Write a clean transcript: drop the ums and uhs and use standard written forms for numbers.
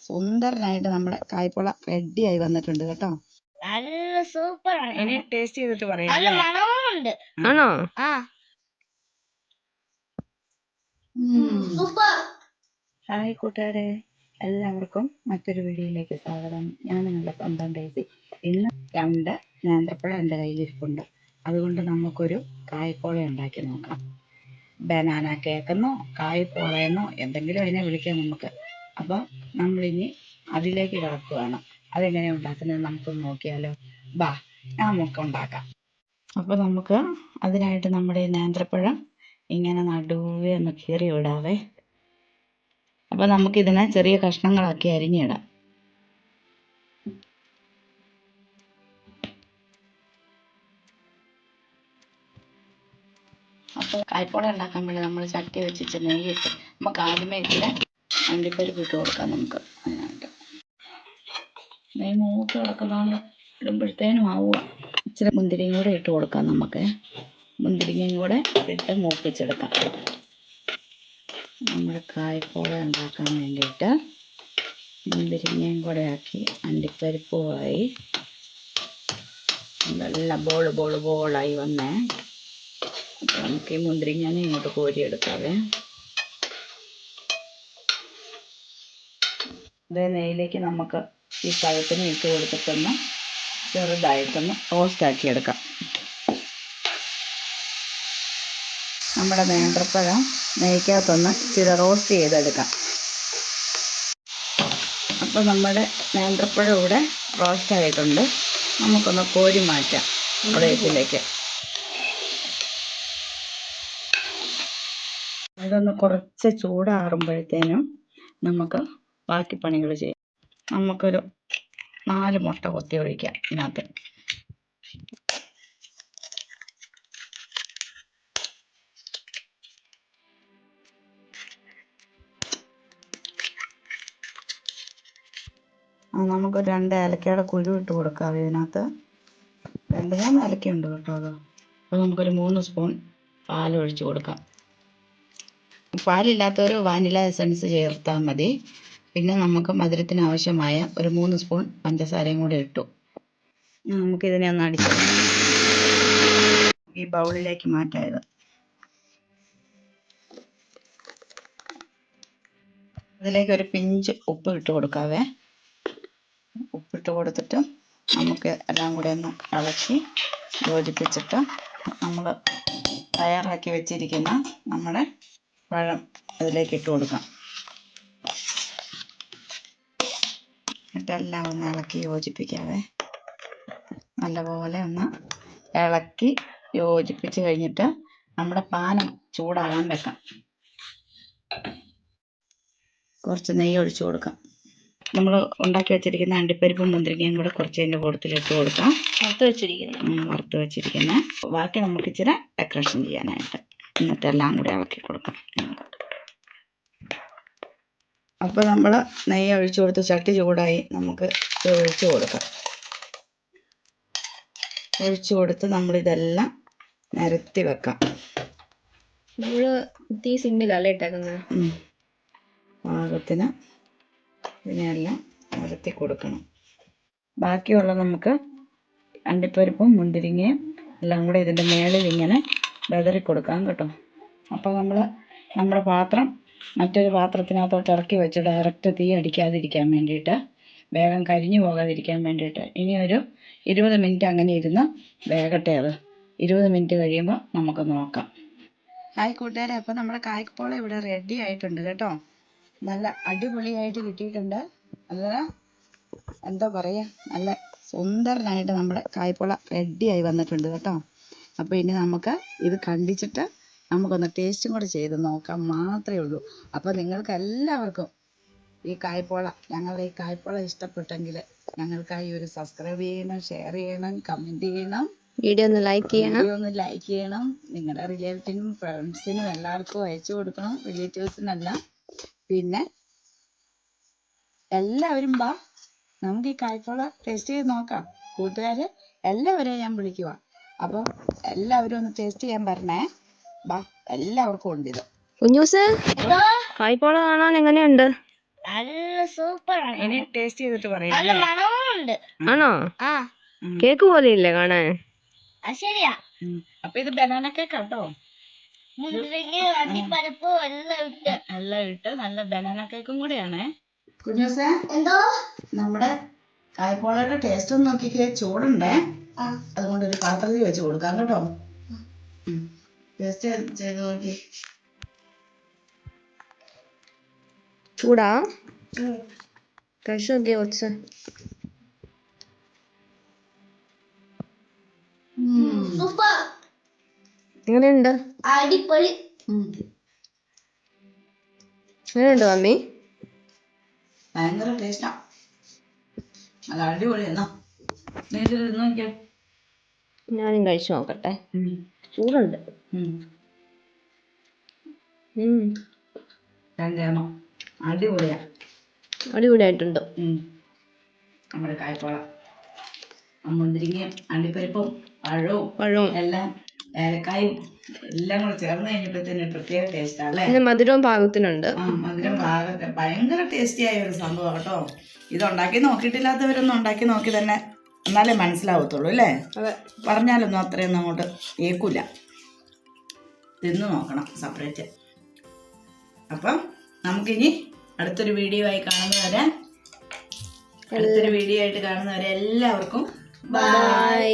സുന്ദരനായിട്ട് നമ്മുടെ കായ്പോള റെഡി ആയി വന്നിട്ടുണ്ട് കേട്ടോ. നല്ല സൂപ്പർ ഇനി ടേസ്റ്റ് ചെയ്തിട്ട് പറയാം. നല്ല മണമുണ്ട്. ആണോ? ആ സൂപ്പർ. ഹായ് കൂട്ടുകാരെ, എല്ലാവർക്കും മറ്റൊരു വീഡിയോയിലേക്ക് സ്വാഗതം. ഞാൻ നിങ്ങളുടെ സ്വന്തം ഡേസി. ഇന്ന് 2 നേന്ത്രപ്പഴം എൻ്റെ കയ്യിലിരിപ്പുണ്ട്. അതുകൊണ്ട് നമുക്കൊരു കായ്പോള ഉണ്ടാക്കി നോക്കാം. ബനാന കേക്കെന്നോ കായ്പോളയെന്നോ എന്തെങ്കിലും അതിനെ വിളിക്കാം നമുക്ക്. അപ്പോൾ നമ്മളിനി അതിലേക്ക് കിടക്കുകയാണ്. അതെങ്ങനെ ഉണ്ടാക്കുന്നത് നമുക്ക് നോക്കിയാലോ. ബാ, നമുക്ക് ഉണ്ടാക്കാം. അപ്പോൾ നമുക്ക് അതിനായിട്ട് നമ്മുടെ ഈ നേന്ത്രപ്പഴം ഇങ്ങനെ നടുവേ ഒന്ന് കീറി വിടാവേ. അപ്പോൾ നമുക്കിതിനെ ചെറിയ കഷ്ണങ്ങളാക്കി അരിഞ്ഞിടാം. അപ്പോൾ കായ്പോള ഉണ്ടാക്കാൻ വേണ്ടി നമ്മൾ ചട്ടി വെച്ചിട്ട് നെയ്യിട്ട് നമുക്ക് ആദ്യമേ ഇച്ചിരി അണ്ടിപ്പരിപ്പ് ഇട്ട് കൊടുക്കാം. നമുക്ക് അതിനായിട്ട് നെയ്യ് മൂത്ത് കിടക്കുന്നതുകൊണ്ട് ഇടുമ്പോഴത്തേനും ആവുക. ഇച്ചിരി മുന്തിരിയും കൂടെ ഇട്ട് കൊടുക്കാം. നമുക്ക് മുന്തിരിങ്ങയും കൂടെ ഇട്ട് മൂപ്പിച്ചെടുക്കാം. നമ്മൾ കായ്പോള ഉണ്ടാക്കാൻ വേണ്ടിയിട്ട് മുന്തിരിങ്ങയും കൂടെ ആക്കി അണ്ടിപ്പരിപ്പുമായി നല്ല ബോളായി വന്നേ. അപ്പോൾ നമുക്ക് ഈ മുന്തിരിങ്ങനെ ഇങ്ങോട്ട് കോരിയെടുക്കാവേ. അതേ നെയ്യിലേക്ക് നമുക്ക് ഈ പഴത്തിന് ഇട്ട് കൊടുത്തിട്ടൊന്ന് ചെറുതായിട്ടൊന്ന് റോസ്റ്റാക്കി എടുക്കാം. നമ്മുടെ നേന്ത്രപ്പഴം നെയ്ക്കകത്തൊന്ന് ഇച്ചിരി റോസ്റ്റ് ചെയ്തെടുക്കാം. അപ്പോൾ നമ്മുടെ നേന്ത്രപ്പഴം ഇവിടെ റോസ്റ്റ് ആയിട്ടുണ്ട്. നമുക്കൊന്ന് കോരി മാറ്റാം പ്ലേറ്റിലേക്ക്. ഇതൊന്ന് കുറച്ച് ചൂടാറുമ്പോഴത്തേനും നമുക്ക് ബാക്കി പണികൾ ചെയ്യാം. നമുക്കൊരു 4 മുട്ട കൊത്തി ഒഴിക്കാം ഇതിനകത്ത്. നമുക്ക് 2 ഏലക്കയുടെ കുരു ഇട്ട് കൊടുക്കാം ഇതിനകത്ത്. 2-3 ഏലക്കയുണ്ട് കേട്ടോ അത്. അപ്പോൾ നമുക്കൊരു 3 സ്പൂൺ പാൽ ഒഴിച്ച് കൊടുക്കാം. പാലില്ലാത്തൊരു വാനില എസൻസ് ചേർത്താൽ മതി. പിന്നെ നമുക്ക് മധുരത്തിന് ആവശ്യമായ ഒരു 3 സ്പൂൺ പഞ്ചസാരയും കൂടി ഇട്ടു. നമുക്കിതിനെ ഒന്ന് അടിച്ച് ഈ ബൗളിലേക്ക് മാറ്റായത്. അതിലേക്ക് ഒരു പിഞ്ച് ഉപ്പ് ഇട്ട് കൊടുക്കാവേ. ഉപ്പിട്ട് കൊടുത്തിട്ട് നമുക്ക് എല്ലാം കൂടെ ഒന്ന് ഇളക്കി യോജിപ്പിച്ചിട്ട് നമ്മൾ തയ്യാറാക്കി വെച്ചിരിക്കുന്ന നമ്മുടെ പഴം അതിലേക്ക് ഇട്ട് കൊടുക്കാം. എന്നിട്ടെല്ലാം ഒന്ന് ഇളക്കി യോജിപ്പിക്കാവേ. നല്ലപോലെ ഒന്ന് ഇളക്കി യോജിപ്പിച്ച് കഴിഞ്ഞിട്ട് നമ്മുടെ പാനം ചൂടാകാൻ വെക്കാം. കുറച്ച് നെയ്യ് ഒഴിച്ച് കൊടുക്കാം. നമ്മൾ ഉണ്ടാക്കി വെച്ചിരിക്കുന്ന അണ്ടിപ്പരിപ്പും മുന്തിരിങ്ങയും കൂടെ കുറച്ച് അതിൻ്റെ കൂട്ടത്തിലിട്ട് കൊടുക്കാം. വറുത്ത് വെച്ചിരിക്കുന്ന ബാക്കി നമുക്ക് ഇച്ചിരി ഡെക്കറേഷൻ ചെയ്യാനായിട്ട്. എന്നിട്ട് എല്ലാം കൂടി ഇളക്കി കൊടുക്കാം. അപ്പോൾ നമ്മൾ നെയ്യ് ഒഴിച്ചു കൊടുത്ത് ചട്ടി ചൂടായി. നമുക്ക് ഒഴിച്ചു കൊടുക്കാം. ഒഴിച്ചു കൊടുത്ത് നമ്മളിതെല്ലാം നിരത്തി വെക്കാം. തീ സിമ്മിലല്ലേ ഇട്ടേക്കുന്നത്? പാകത്തിന് ഇതിനെല്ലാം നിരത്തി കൊടുക്കണം. ബാക്കിയുള്ള നമുക്ക് അണ്ടിപ്പരിപ്പും മുന്തിരിങ്ങയും എല്ലാം കൂടെ ഇതിൻ്റെ മേളിൽ ഇങ്ങനെ വിതറി കൊടുക്കാം കേട്ടോ. അപ്പോൾ നമ്മൾ നമ്മുടെ പാത്രം മറ്റൊരു പാത്രത്തിനകത്തോട്ട് ഇറക്കി വെച്ച് ഡയറക്റ്റ് തീ അടിക്കാതിരിക്കാൻ വേണ്ടിയിട്ട്, വേഗം കരിഞ്ഞു പോകാതിരിക്കാൻ വേണ്ടിയിട്ട് ഇനി ഒരു 20 മിനിറ്റ് അങ്ങനെ ഇരുന്ന് വേഗട്ടെ. അത് 20 മിനിറ്റ് കഴിയുമ്പോൾ നമുക്ക് നോക്കാം. ഹായ് കൂട്ടുകാരെ, അപ്പോൾ നമ്മുടെ കായ്പോള ഇവിടെ റെഡി ആയിട്ടുണ്ട് കേട്ടോ. നല്ല അടിപൊളിയായിട്ട് കിട്ടിയിട്ടുണ്ട്. നല്ല എന്താ പറയുക, നല്ല സുന്ദരനായിട്ട് നമ്മുടെ കായ്പോള റെഡിയായി വന്നിട്ടുണ്ട് കേട്ടോ. അപ്പോൾ ഇനി നമുക്ക് ഇത് കണ്ടിച്ചിട്ട് നമുക്കൊന്ന് ടേസ്റ്റും കൂടെ ചെയ്ത് നോക്കാം മാത്രമേ ഉള്ളൂ. അപ്പോൾ നിങ്ങൾക്ക് എല്ലാവർക്കും ഈ കായ്പോള, ഞങ്ങളുടെ ഈ കായ്പോള ഇഷ്ടപ്പെട്ടെങ്കിൽ ഞങ്ങൾക്കായി ഒരു സബ്സ്ക്രൈബ് ചെയ്യണം, ഷെയർ ചെയ്യണം, കമൻറ്റ് ചെയ്യണം, വീഡിയോ ഒന്ന് ലൈക്ക് ചെയ്യണം. നിങ്ങളുടെ റിലേറ്റീവിനും ഫ്രണ്ട്സിനും എല്ലാവർക്കും അയച്ചു കൊടുക്കണം, റിലേറ്റീവ്സിനെല്ലാം. പിന്നെ എല്ലാവരും ബാ, നമുക്ക് ഈ കായ്പോള ടേസ്റ്റ് ചെയ്ത് നോക്കാം. കൂട്ടുകാർ എല്ലാവരെയും ഞാൻ വിളിക്കുക. അപ്പോൾ എല്ലാവരും ഒന്ന് ടേസ്റ്റ് ചെയ്യാൻ പറഞ്ഞേ. ബാ, എല്ലാവർക്കും ഉണ്ട് ഇത്. കുഞ്ഞൂസ്, കായ്പോള കാണാൻ എങ്ങനെയുണ്ട്? നല്ല സൂപ്പർ ഇനി ടേസ്റ്റ് ചെയ്തിട്ട് പറയാം നല്ല മണമുണ്ട്. ആണോ? ആ കേക്ക് പോലെ ഇല്ലേ കാണാൻ? അത് ശരിയാ. അപ്പൊ ഇത് ബനാന കേക്ക് കേട്ടോ. മുന്തിരിങ്ങ അണ്ടിപ്പരിപ്പ് എല്ലാം ഇട്ട് നല്ല ബനാന കേക്കും കൂടിയാണേ. കുഞ്ഞൂസേ, എന്തോ നമ്മുടെ കായ്പോളയുടെ ടേസ്റ്റ് ഒന്ന് നോക്കിക്കേ. ചൂടുണ്ടേ, അതുകൊണ്ട് ഒരു പാത്രത്തിൽ വെച്ച് കൊടുക്കാം കേട്ടോ. ടേസ്റ്റ് ചെയ്ത് നോക്കി. ചൂടാ? കഴിച്ചു നോക്കിയേ കുറച്ച്. സൂപ്പർ എങ്ങനെയുണ്ട്? അടിപൊളി. എങ്ങനെയുണ്ട് മമ്മി? ഭയങ്കര ടേസ്റ്റാ. നല്ല അടിപൊളി. എന്നാ നേരിട്ട് നോക്കിയാ. ഞാനും കഴിച്ചു നോക്കട്ടെ. ചൂടുണ്ട്. രണ്ടേണോ അടിപൊളിയാ. അടിപൊളിയായിട്ടുണ്ട്. നമ്മുടെ കായ്പോള മുന്തിരിങ്ങയും അണ്ടിപ്പരിപ്പും പഴവും എല്ലാം ഏലക്കായും എല്ലാം കൂടെ ചേർന്ന് കഴിഞ്ഞപ്പോഴത്തേന് പ്രത്യേക ടേസ്റ്റാ അല്ലേ? പിന്നെ മധുരവും പാകത്തിനുണ്ട്. മധുരം പാകത്തെ ഭയങ്കര ടേസ്റ്റി ആയ ഒരു സംഭവം കേട്ടോ. ഇത് ഉണ്ടാക്കി നോക്കിയിട്ടില്ലാത്തവരൊന്നും ഉണ്ടാക്കി നോക്കി തന്നെ എന്നാലേ മനസ്സിലാവത്തുള്ളൂ അല്ലേ? പറഞ്ഞാലൊന്നും അത്രയൊന്നും അങ്ങോട്ട് കേൾക്കില്ല. തിന്നു നോക്കണം സെപ്പറേറ്റ്. അപ്പം നമുക്കിനി അടുത്തൊരു വീഡിയോ ആയി കാണുന്നവരെ എല്ലാവർക്കും ബൈ.